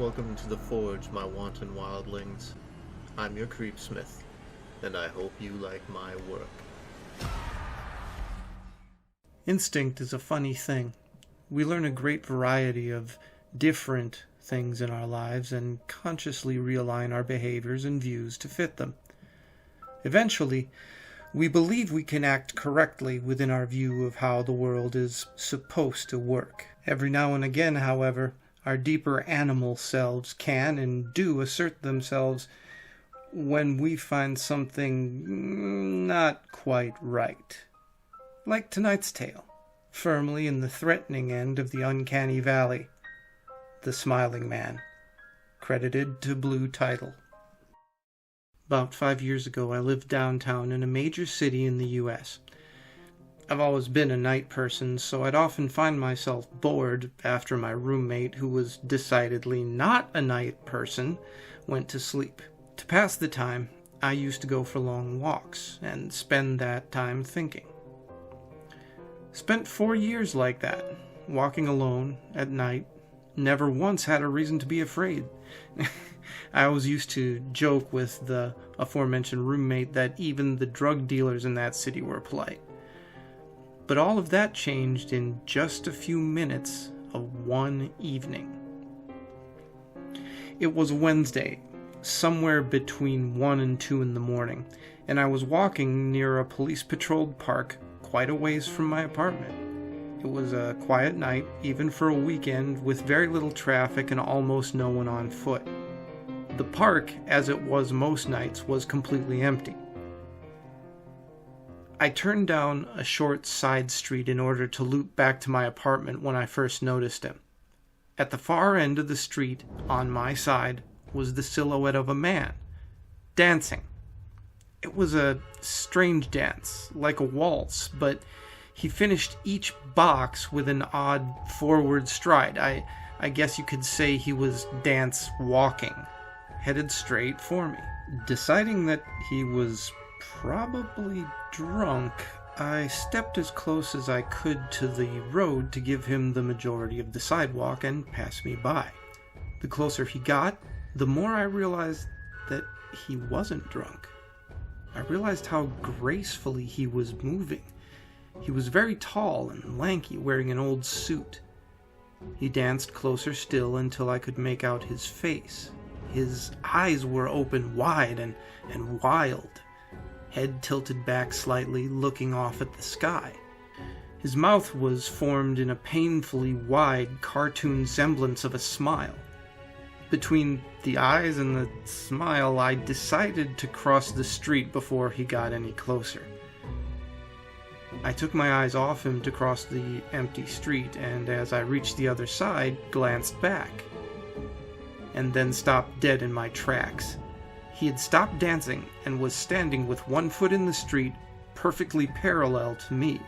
Welcome to the Forge, my wanton wildlings. I'm your creepsmith, and I hope you like my work. Instinct is a funny thing. We learn a great variety of different things in our lives and consciously realign our behaviors and views to fit them. Eventually, we believe we can act correctly within our view of how the world is supposed to work. Every now and again, however, our deeper animal selves can and do assert themselves when we find something not quite right. Like tonight's tale, firmly in the threatening end of the uncanny valley. The Smiling Man, credited to Blue Title. About 5 years ago, I lived downtown in a major city in the U.S. I've always been a night person, so I'd often find myself bored after my roommate, who was decidedly not a night person, went to sleep. To pass the time, I used to go for long walks and spend that time thinking. Spent 4 years like that, walking alone at night. Never once had a reason to be afraid. I always used to joke with the aforementioned roommate that even the drug dealers in that city were polite. But all of that changed in just a few minutes of one evening. It was Wednesday, somewhere between 1 and 2 in the morning, and I was walking near a police-patrolled park quite a ways from my apartment. It was a quiet night, even for a weekend, with very little traffic and almost no one on foot. The park, as it was most nights, was completely empty. I turned down a short side street in order to loop back to my apartment when I first noticed him. At the far end of the street, on my side, was the silhouette of a man, dancing. It was a strange dance, like a waltz, but he finished each box with an odd forward stride. I guess you could say he was dance walking, headed straight for me. Deciding that he was probably drunk, I stepped as close as I could to the road to give him the majority of the sidewalk and pass me by. The closer he got, the more I realized that he wasn't drunk. I realized how gracefully he was moving. He was very tall and lanky, wearing an old suit. He danced closer still until I could make out his face. His eyes were open wide and wild, head tilted back slightly, looking off at the sky. His mouth was formed in a painfully wide cartoon semblance of a smile. Between the eyes and the smile, I decided to cross the street before he got any closer. I took my eyes off him to cross the empty street, and as I reached the other side, glanced back, and then stopped dead in my tracks. He had stopped dancing and was standing with one foot in the street, perfectly parallel to me.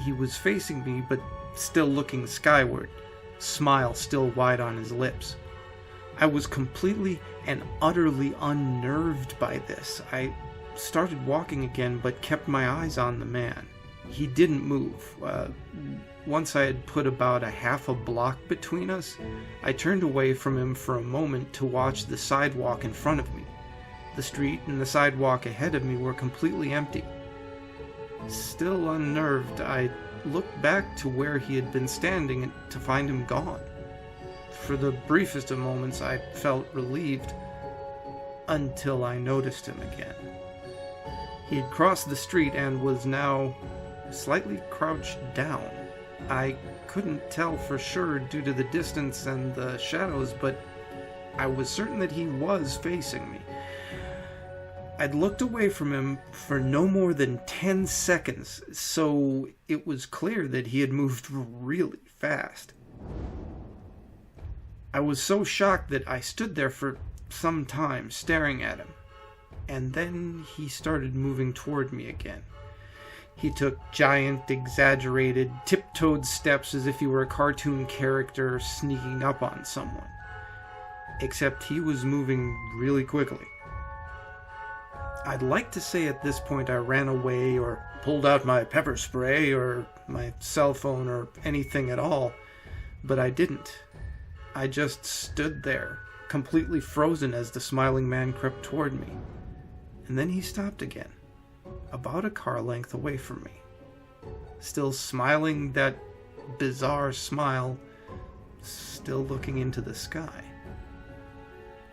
He was facing me, but still looking skyward, smile still wide on his lips. I was completely and utterly unnerved by this. I started walking again, but kept my eyes on the man. He didn't move. Once I had put about a half a block between us, I turned away from him for a moment to watch the sidewalk in front of me. The street and the sidewalk ahead of me were completely empty. Still unnerved, I looked back to where he had been standing to find him gone. For the briefest of moments, I felt relieved, until I noticed him again. He had crossed the street and was now slightly crouched down. I couldn't tell for sure due to the distance and the shadows, but I was certain that he was facing me. I'd looked away from him for no more than 10 seconds, so it was clear that he had moved really fast. I was so shocked that I stood there for some time staring at him, and then he started moving toward me again. He took giant, exaggerated, tiptoed steps as if he were a cartoon character sneaking up on someone. Except he was moving really quickly. I'd like to say at this point I ran away or pulled out my pepper spray or my cell phone or anything at all, but I didn't. I just stood there, completely frozen as the smiling man crept toward me. And then he stopped again, about a car length away from me. Still smiling that bizarre smile, still looking into the sky.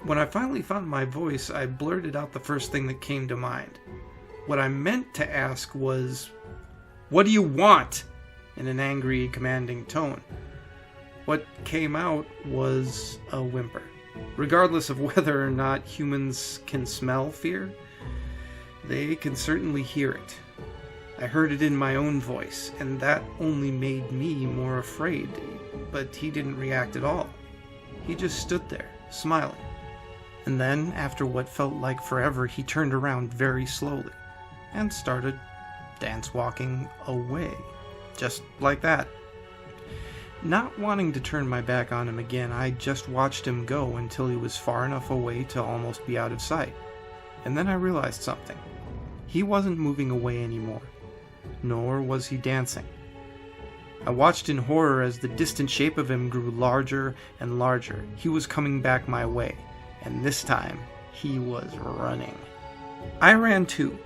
When I finally found my voice, I blurted out the first thing that came to mind. What I meant to ask was, "What do you want?" in an angry, commanding tone. What came out was a whimper. Regardless of whether or not humans can smell fear, they can certainly hear it. I heard it in my own voice, and that only made me more afraid. But he didn't react at all. He just stood there, smiling. And then, after what felt like forever, he turned around very slowly and started dance-walking away. Just like that. Not wanting to turn my back on him again, I just watched him go until he was far enough away to almost be out of sight. And then I realized something. He wasn't moving away anymore, nor was he dancing. I watched in horror as the distant shape of him grew larger and larger. He was coming back my way, and this time he was running. I ran too.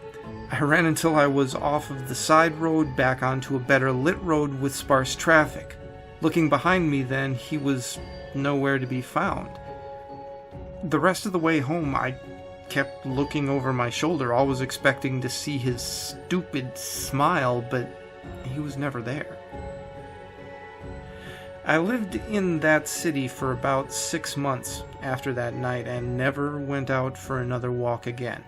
I ran until I was off of the side road back onto a better lit road with sparse traffic. Looking behind me then, he was nowhere to be found. The rest of the way home, I kept looking over my shoulder, always expecting to see his stupid smile, but he was never there. I lived in that city for about 6 months after that night and never went out for another walk again.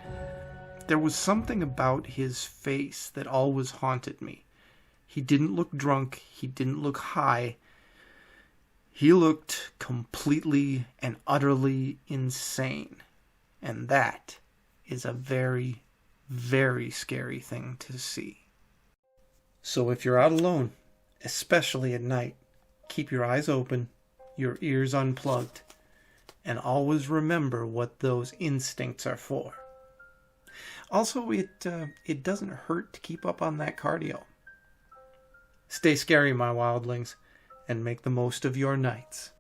There was something about his face that always haunted me. He didn't look drunk, he didn't look high. He looked completely and utterly insane. And that is a very, very scary thing to see. So if you're out alone, especially at night, keep your eyes open, your ears unplugged, and always remember what those instincts are for. Also, it doesn't hurt to keep up on that cardio. Stay scary, my wildlings, and make the most of your nights.